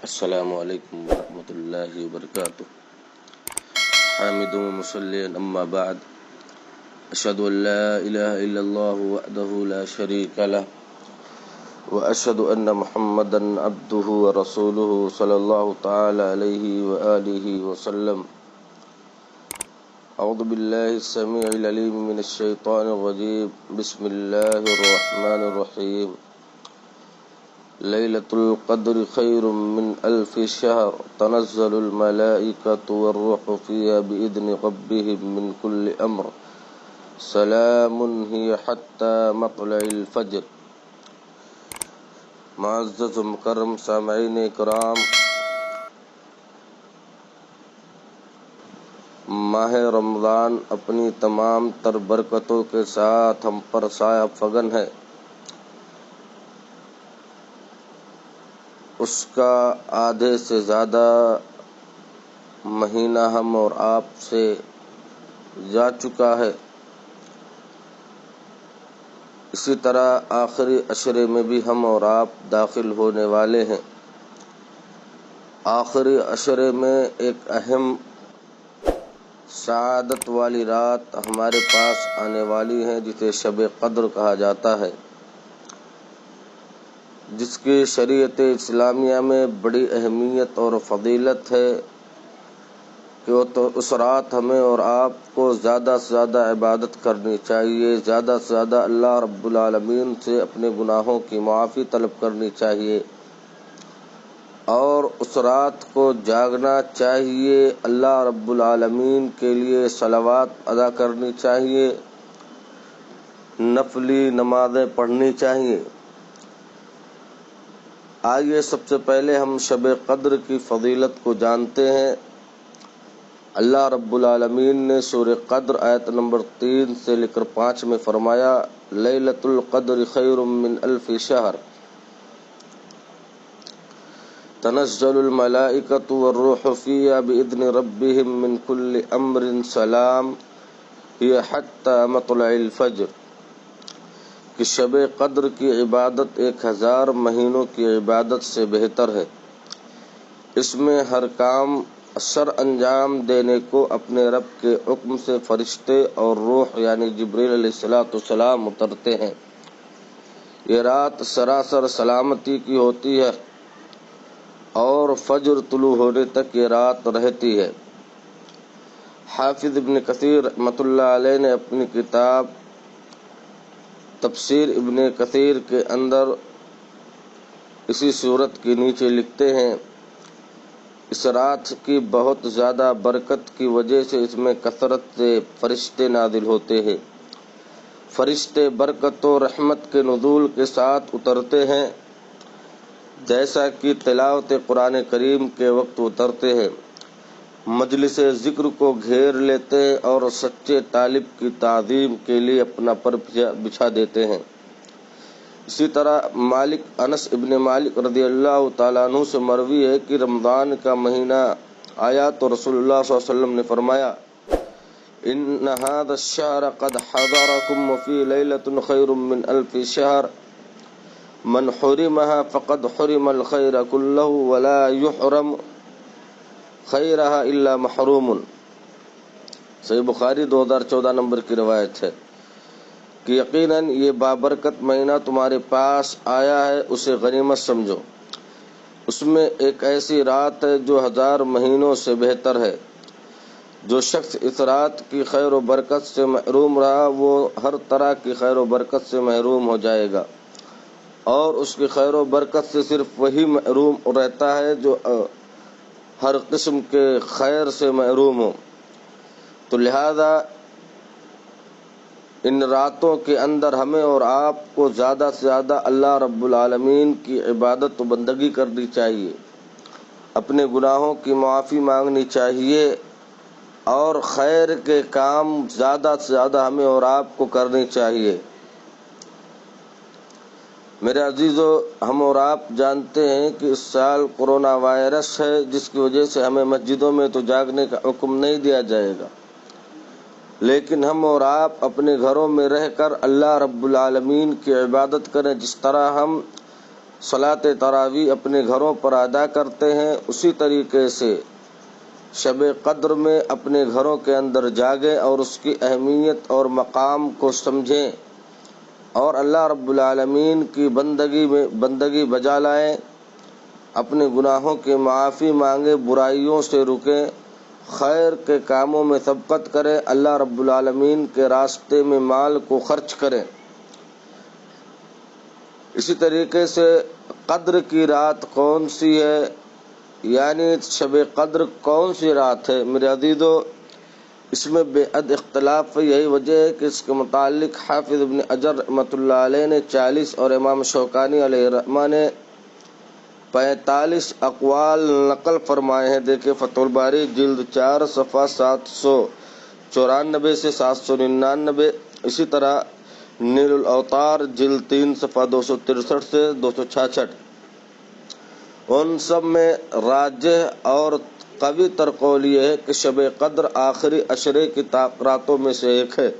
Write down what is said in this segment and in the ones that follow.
السلام علیکم ورحمۃ اللہ وبرکاتہ۔ حامد مصلی اما بعد، اشہد ان لا الہ الا اللہ وحدہ لا شریک لہ واشہد ان محمدا عبدہ ورسولہ صلی اللہ تعالی علیہ وآلہ وسلم۔ اعوذ باللہ السمیع العلیم من الشیطان الرجیم، بسم اللہ الرحمن الرحیم۔ لیلۃ القدر خیر من الف شہر، تنزل الملائکۃ والروح فیہا بإذن ربہم من کل امر، سلام ہی حتی مطلع الفجر۔ معزز و مکرم سامعین کرام، ماہ رمضان اپنی تمام تر برکتوں کے ساتھ ہم پر سایہ فگن ہے۔ اس کا آدھے سے زیادہ مہینہ ہم اور آپ سے جا چکا ہے۔ اسی طرح آخری عشرے میں بھی ہم اور آپ داخل ہونے والے ہیں۔ آخری عشرے میں ایک اہم سعادت والی رات ہمارے پاس آنے والی ہے، جسے شب قدر کہا جاتا ہے، جس کی شریعت اسلامیہ میں بڑی اہمیت اور فضیلت ہے کہ اس رات ہمیں اور آپ کو زیادہ سے زیادہ عبادت کرنی چاہیے، زیادہ سے زیادہ اللہ رب العالمین سے اپنے گناہوں کی معافی طلب کرنی چاہیے، اور اس رات کو جاگنا چاہیے، اللہ رب العالمین کے لیے صلوات ادا کرنی چاہیے، نفلی نمازیں پڑھنی چاہیے۔ آئیے سب سے پہلے ہم شب قدر کی فضیلت کو جانتے ہیں۔ اللہ رب العالمین نے سورہ قدر آیت نمبر 3 سے لے کر 5 میں فرمایا، لیلۃ القدر خیر من الف شہر، تنزل الملائکۃ والروح فیہا بإذن ربہم من کل امر، سلام ہی حتی مطلع الفجر، کہ شب قدر کی عبادت 1000 مہینوں کی عبادت سے بہتر ہے۔ اس میں ہر کام سر انجام دینے کو اپنے رب کے حکم سے فرشتے اور روح یعنی جبریل علیہ السلام اترتے ہیں۔ یہ رات سراسر سلامتی کی ہوتی ہے اور فجر طلوع ہونے تک یہ رات رہتی ہے۔ حافظ ابن کثیر رحمۃ اللہ علیہ نے اپنی کتاب تفسیر ابن کثیر کے اندر اسی صورت کے نیچے لکھتے ہیں، اس رات کی بہت زیادہ برکت کی وجہ سے اس میں کثرت سے فرشتے نازل ہوتے ہیں۔ فرشتے برکت و رحمت کے نزول کے ساتھ اترتے ہیں، جیسا کہ تلاوت قرآن کریم کے وقت اترتے ہیں، مجلس ذکر کو گھیر لیتے ہیں اور سچے طالب کی تعظیم کے لیے اپنا پر بچھا دیتے ہیں۔ اسی طرح انس ابن مالک رضی اللہ تعالیٰ عنہ سے مروی ہے کہ رمضان کا مہینہ آیا تو رسول اللہ صلی اللہ علیہ وسلم نے فرمایا، ان هذا الشهر قد حضركم وفي ليلة خير من الف شهر، من حرمها فقد حرم الخير كله ولا يحرم خیرها الا محروم۔ صحیح بخاری 2014 نمبر کی روایت ہے کہ یقیناً یہ بابرکت مہینہ تمہارے پاس آیا ہے، اسے غنیمت سمجھو، اس میں ایک ایسی رات ہے جو 1000 مہینوں سے بہتر ہے۔ جو شخص اس رات کی خیر و برکت سے محروم رہا وہ ہر طرح کی خیر و برکت سے محروم ہو جائے گا، اور اس کی خیر و برکت سے صرف وہی محروم رہتا ہے جو ہر قسم کے خیر سے محروم ہو۔ تو لہذا ان راتوں کے اندر ہمیں اور آپ کو زیادہ سے زیادہ اللہ رب العالمین کی عبادت و بندگی کرنی چاہیے، اپنے گناہوں کی معافی مانگنی چاہیے، اور خیر کے کام زیادہ سے زیادہ ہمیں اور آپ کو کرنی چاہیے۔ میرے عزیزو، ہم اور آپ جانتے ہیں کہ اس سال کورونا وائرس ہے، جس کی وجہ سے ہمیں مسجدوں میں تو جاگنے کا حکم نہیں دیا جائے گا، لیکن ہم اور آپ اپنے گھروں میں رہ کر اللہ رب العالمین کی عبادت کریں، جس طرح ہم صلاۃ تراویح اپنے گھروں پر ادا کرتے ہیں، اسی طریقے سے شب قدر میں اپنے گھروں کے اندر جاگیں اور اس کی اہمیت اور مقام کو سمجھیں اور اللہ رب العالمین کی بندگی بجا لائیں، اپنے گناہوں کی معافی مانگیں، برائیوں سے رکیں، خیر کے کاموں میں سبقت کریں، اللہ رب العالمین کے راستے میں مال کو خرچ کریں۔ اسی طریقے سے قدر کی رات کون سی ہے، یعنی شب قدر کون سی رات ہے میرے عزیزو، اس میں بے حد اختلاف ہے۔ یہی وجہ ہے کہ اس کے متعلق حافظ ابن حجر رحمۃ اللہ علیہ نے 40 اور امام شوکانی علیہ الرحمہ نے 45 اقوال نقل فرمائے ہیں۔ دیکھیں فتح الباری جلد 4 صفحہ 794 سے 799، اسی طرح نیل الاوطار جلد 3 صفحہ 263 سے 266۔ ان سب میں راجح اور قوی تر قول یہ ہے کہ شب قدر آخری عشرے کی راتوں میں سے ایک ہے،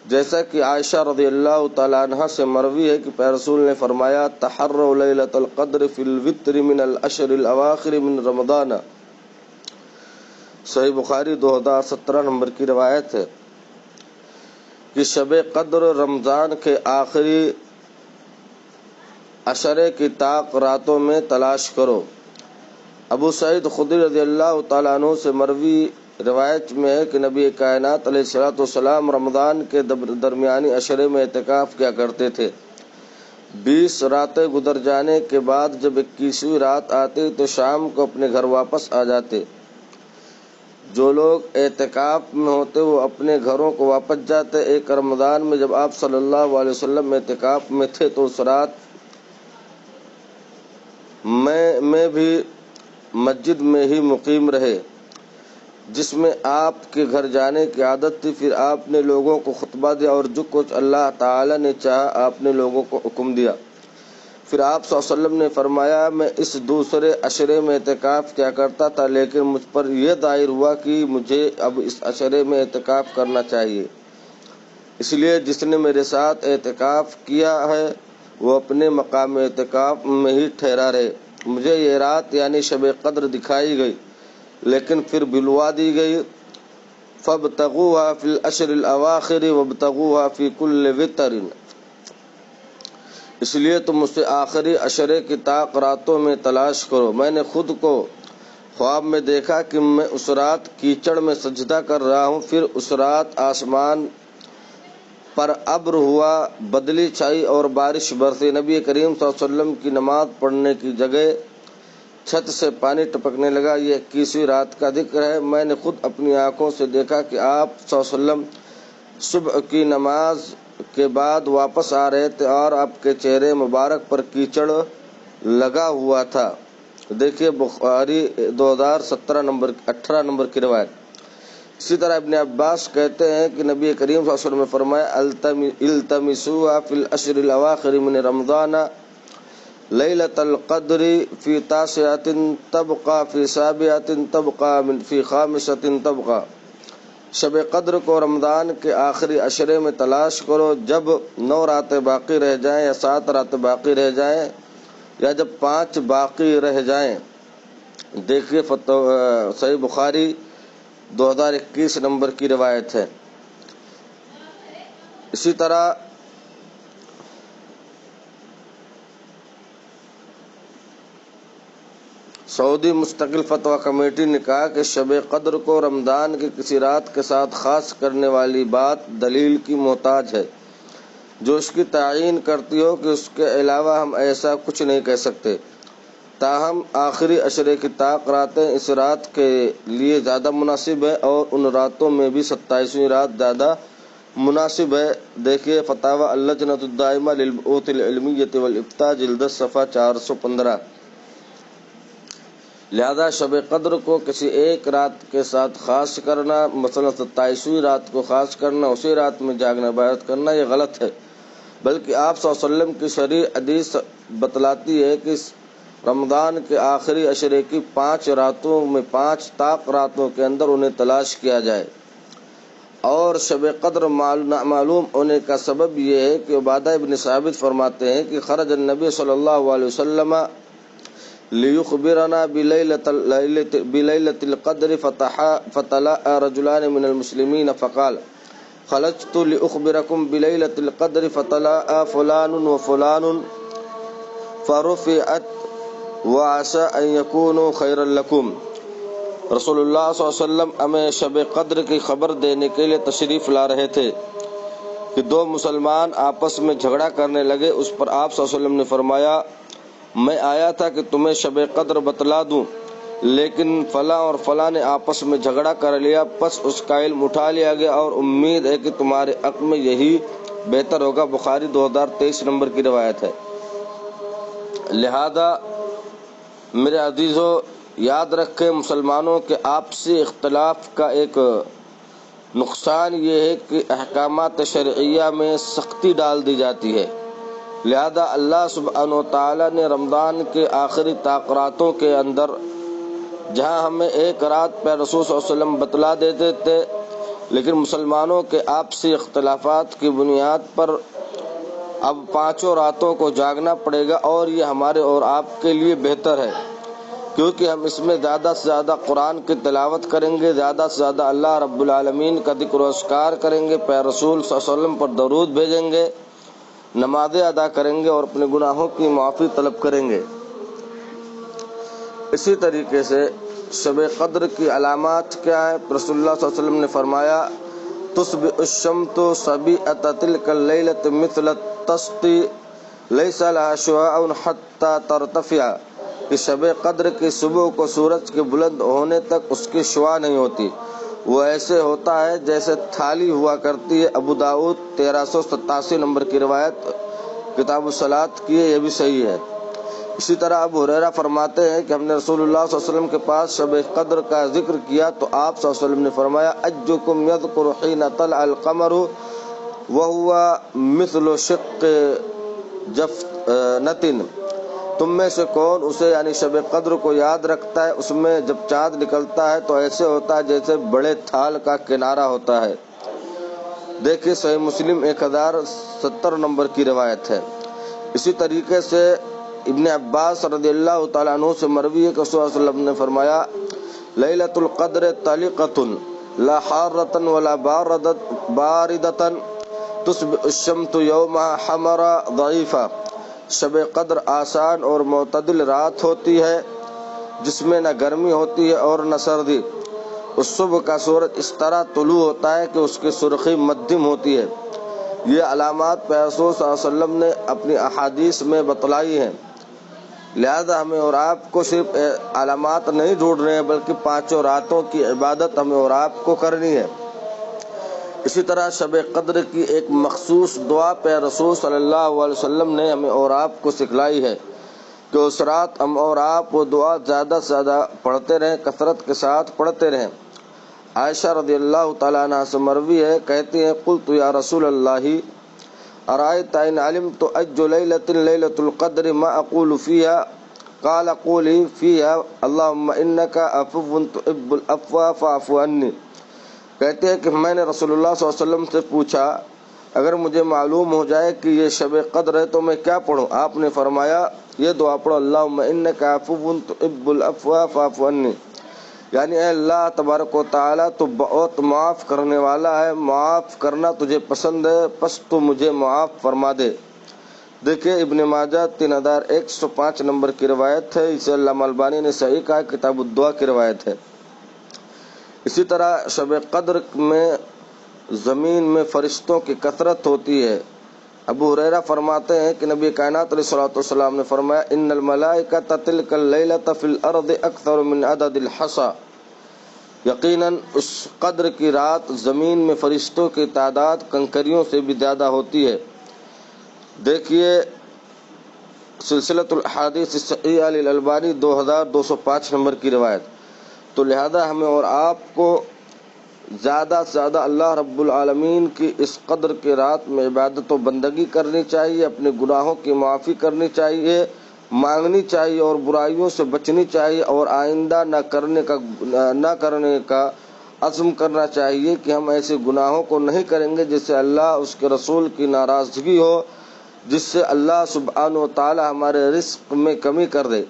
جیسا کہ عائشہ رضی اللہ تعالیٰ عنہ سے مروی ہے کہ رسول نے فرمایا تحروا لیلۃ القدر فی الوتر من العشر الاواخر من رمضان، صحیح بخاری 2017 نمبر کی روایت ہے کہ شب قدر رمضان کے آخری عشرے کی راتوں میں تلاش کرو۔ ابو سعید خدری رضی اللہ تعالیٰ عنہ سے مروی روایت میں ہے کہ نبی کائنات علیہ الصلوۃ والسلام رمضان کے درمیانی عشرے میں اعتکاف کیا کرتے تھے۔ 20 راتیں گزر جانے کے بعد جب 21ویں رات آتی تو شام کو اپنے گھر واپس آ جاتے۔ جو لوگ اعتکاف میں ہوتے وہ اپنے گھروں کو واپس جاتے۔ ایک رمضان میں جب آپ صلی اللہ علیہ وسلم اعتکاف میں تھے تو اس رات میں بھی مسجد میں ہی مقیم رہے جس میں آپ کے گھر جانے کی عادت تھی۔ پھر آپ نے لوگوں کو خطبہ دیا اور جو کچھ اللہ تعالی نے چاہا آپ نے لوگوں کو حکم دیا۔ پھر آپ صلی اللہ علیہ وسلم نے فرمایا میں اس دوسرے عشرے میں اعتکاف کیا کرتا تھا، لیکن مجھ پر یہ ظاہر ہوا کہ مجھے اب اس عشرے میں اعتکاف کرنا چاہیے، اس لیے جس نے میرے ساتھ اعتکاف کیا ہے وہ اپنے مقام اعتکاف میں ہی ٹھہرا رہے۔ مجھے یہ رات یعنی شب قدر دکھائی گئی لیکن پھر بلوا دی گئی۔ فابتغوها فی العشر الاواخر وابتغوها فی کل وتر، اس لیے تم اسے آخری عشرے کی راتوں میں تلاش کرو۔ میں نے خود کو خواب میں دیکھا کہ میں اس رات کیچڑ میں سجدہ کر رہا ہوں، پھر اس رات آسمان پر ابر ہوا، بدلی چھائی اور بارش برسی۔ نبی کریم صلی اللہ علیہ وسلم کی نماز پڑھنے کی جگہ چھت سے پانی ٹپکنے لگا۔ یہ 21ویں رات کا ذکر ہے۔ میں نے خود اپنی آنکھوں سے دیکھا کہ آپ صلی اللہ علیہ وسلم صبح کی نماز کے بعد واپس آ رہے تھے اور آپ کے چہرے مبارک پر کیچڑ لگا ہوا تھا۔ دیکھیے بخاری 2018 نمبر کی روایت۔ اسی طرح ابن عباس کہتے ہیں کہ نبی کریم صلی اللہ علیہ وسلم نے فرمایا التمسوها فی العشر الاواخر من رمضان لیلۃ القدر فی تاسعۃ تبقى فی سابعۃ تبقى فی خامسۃ تبقى، شب قدر کو رمضان کے آخری عشرے میں تلاش کرو جب 9 راتیں باقی رہ جائیں یا 7 راتیں باقی رہ جائیں یا جب 5 باقی رہ جائیں۔ دیکھیے صحیح بخاری 2021 نمبر کی روایت ہے۔ اسی طرح سعودی مستقل فتویٰ کمیٹی نے کہا کہ شب قدر کو رمضان کی کسی رات کے ساتھ خاص کرنے والی بات دلیل کی محتاج ہے جو اس کی تعیین کرتی ہو کہ اس کے علاوہ ہم ایسا کچھ نہیں کہہ سکتے۔ تاہم آخری عشرے کی راتیں اس رات کے لیے زیادہ مناسب ہے اور ان راتوں میں بھی 27ویں رات زیادہ مناسب ہے۔ دیکھیے فتاوی اللجنۃ الدائمہ للبحوث العلمیہ والافتاء جلد 10 صفحہ 415۔ لہذا شب قدر کو کسی ایک رات کے ساتھ خاص کرنا، مثلا 27ویں رات کو خاص کرنا، اسی رات میں جاگنا عبادت کرنا، یہ غلط ہے، بلکہ آپ صلی اللہ علیہ وسلم کی شرعی حدیث بتلاتی ہے کہ رمضان کے آخری عشرے کی 5 راتوں میں 5 راتوں کے اندر انہیں تلاش کیا جائے۔ اور شب قدر معلوم ہونے کا سبب یہ ہے کہ عبادہ ابن ثابت فرماتے ہیں کہ خرج النبی صلی اللہ علیہ وسلم لیخبرنا بلیلۃ القدر فطلع رجلان من المسلمین فقال خرجت لاخبرکم بلیلۃ القدر فطلع فلان وفلان فرفعت وعسى ان يكونوا خيرا لكم۔ رسول اللہ صلی اللہ علیہ وسلم ہمیں شب قدر کی خبر دینے کے لیے تشریف لا رہے تھے کہ دو مسلمان آپس میں جھگڑا کرنے لگے۔ اس پر آپ صلی اللہ علیہ وسلم نے فرمایا میں آیا تھا کہ تمہیں شب قدر بتلا دوں، لیکن فلاں اور فلاں نے آپس میں جھگڑا کر لیا، پس اس کا علم اٹھا لیا گیا اور امید ہے کہ تمہارے حق میں یہی بہتر ہوگا۔ بخاری 2023 نمبر کی روایت ہے۔ لہذا میرے عزیزو یاد رکھیں، مسلمانوں کے آپسی اختلاف کا ایک نقصان یہ ہے کہ احکامات شرعیہ میں سختی ڈال دی جاتی ہے۔ لہذا اللہ سبحانہ و تعالیٰ نے رمضان کے آخری تاخراتوں کے اندر جہاں ہمیں ایک رات پہ رسول صلی اللہ علیہ وسلم بتلا دیتے تھے، لیکن مسلمانوں کے آپسی اختلافات کی بنیاد پر اب 5 راتوں کو جاگنا پڑے گا، اور یہ ہمارے اور آپ کے لیے بہتر ہے، کیونکہ ہم اس میں زیادہ سے زیادہ قرآن کی تلاوت کریں گے، زیادہ سے زیادہ اللہ رب العالمین کا ذکر و اذکار کریں گے، پہ رسول صلی اللہ علیہ وسلم پر درود بھیجیں گے، نمازیں ادا کریں گے اور اپنے گناہوں کی معافی طلب کریں گے۔ اسی طریقے سے شب قدر کی علامات کیا ہیں؟ رسول اللہ صلی اللہ علیہ وسلم نے فرمایا تصبح الشمس صبیحۃ تلک اللیلۃ مثل الطست لیس لها شعاع حتی ترتفع، کہ شب قدر کی صبح کو سورج کے بلند ہونے تک اس کی شعاع نہیں ہوتی، وہ ایسے ہوتا ہے جیسے تھالی ہوا کرتی ہے۔ ابو داؤد 1387 نمبر کی روایت، کتاب الصلاۃ کی ہے، یہ بھی صحیح ہے۔ اسی طرح ابو ہریرہ فرماتے ہیں کہ ہم نے رسول اللہ صلی اللہ علیہ وسلم کے پاس شب قدر کا ذکر کیا تو آپ صلی اللہ علیہ وسلم نے فرمایا اجکم یذکر حین طلع القمر وهو مثل شق جفنۃ، تم میں سے کون اسے یعنی شب قدر کو یاد رکھتا ہے، اس میں جب چاند نکلتا ہے تو ایسے ہوتا ہے جیسے بڑے تھال کا کنارہ ہوتا ہے۔ دیکھیے صحیح مسلم 1070 نمبر کی روایت ہے۔ اسی طریقے سے ابن عباس رضی اللہ تعالیٰ عنہ سے مروی ہے کہ رسول اللہ صلی اللہ علیہ وسلم نے فرمایا لیلۃ القدر طلیقۃ لا حارۃ ولا باردۃ تصبح الشمس یومها حمرا ضعیفا، شب قدر آسان اور معتدل رات ہوتی ہے جس میں نہ گرمی ہوتی ہے اور نہ سردی۔ اس صبح کا سورج اس طرح طلوع ہوتا ہے کہ اس کی سرخی مدھم ہوتی ہے۔ یہ علامات رسول صلی اللہ علیہ وسلم نے اپنی احادیث میں بتلائی ہیں، لہذا ہمیں اور آپ کو صرف علامات نہیں ڈھونڈ رہے ہیں بلکہ 5 راتوں کی عبادت ہمیں اور آپ کو کرنی ہے۔ اسی طرح شب قدر کی ایک مخصوص دعا پہ رسول صلی اللہ علیہ وسلم نے ہمیں اور آپ کو سکھلائی ہے کہ اس رات ہم اور آپ وہ دعا زیادہ سے زیادہ پڑھتے رہیں، کثرت کے ساتھ پڑھتے رہیں۔ عائشہ رضی اللہ تعالیٰ عنہ سے مروی ہے، کہتی ہیں قلت یا رسول اللہ ارأیت ان علمت اج لیلۃ لیلۃ القدر ما اقول فیہا قال قولی فیہا اللہم انک عفو تحب العفو فاعف عنی۔ کہتے ہیں کہ میں نے رسول اللہ صلی اللہ علیہ وسلم سے پوچھا اگر مجھے معلوم ہو جائے کہ یہ شب قدر ہے تو میں کیا پڑھوں؟ آپ نے فرمایا یہ دعا پڑھو اللہم انک عفو تحب العفو فاعف عنی، یعنی اے اللہ تبارک و تعالیٰ تو بہت معاف کرنے والا ہے، معاف کرنا تجھے پسند ہے، پس تو مجھے معاف فرما دے۔ دیکھیں ابن ماجہ 3105 نمبر کی روایت ہے، اسے علامہ البانی نے صحیح کہا، کتاب الدعا کی روایت ہے۔ اسی طرح شب قدر میں زمین میں فرشتوں کی کثرت ہوتی ہے۔ ابو ہریرہ فرماتے ہیں کہ نبی کائنات علیہ الصلوۃ والسلام نے فرمایا ان الملائکۃ تلک اللیلۃ فی الارض اکثر من عدد الحصى، یقیناً اس قدر کی رات زمین میں فرشتوں کی تعداد کنکریوں سے بھی زیادہ ہوتی ہے۔ دیکھیے سلسلۃ الاحادیث الصحیحہ للالبانی 2205 نمبر کی روایت۔ تو لہذا ہمیں اور آپ کو زیادہ سے زیادہ اللہ رب العالمین کی اس قدر کی رات میں عبادت و بندگی کرنی چاہیے، اپنے گناہوں کی معافی کرنی چاہیے، مانگنی چاہیے اور برائیوں سے بچنی چاہیے، اور آئندہ نہ کرنے کا عزم کرنا چاہیے کہ ہم ایسے گناہوں کو نہیں کریں گے جس سے اللہ اس کے رسول کی ناراضگی ہو، جس سے اللہ سبحانہ و تعالی ہمارے رزق میں کمی کر دے۔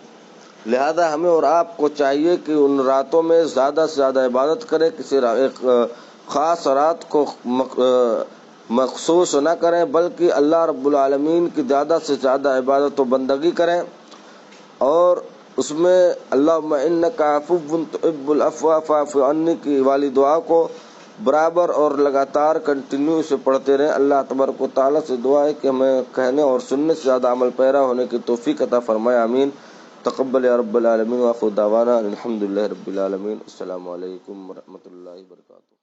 لہذا ہمیں اور آپ کو چاہیے کہ ان راتوں میں زیادہ سے زیادہ عبادت کریں، کسی ایک خاص رات کو مخصوص نہ کریں، بلکہ اللہ رب العالمین کی زیادہ سے زیادہ عبادت و بندگی کریں، اور اس میں اللہم انک عفو تحب العفو فاعف عنی کی والی دعا کو برابر اور لگاتار کنٹینیو سے پڑھتے رہیں۔ اللہ تبارک و تعالیٰ سے دعا ہے کہ ہمیں کہنے اور سننے سے زیادہ عمل پیرا ہونے کی توفیق عطا فرمائے، آمین۔ تقبل یا رب العالمین، وآخر دعوانا الحمدللہ رب العالمین۔ السلام علیکم ورحمۃ اللہ وبرکاتہ۔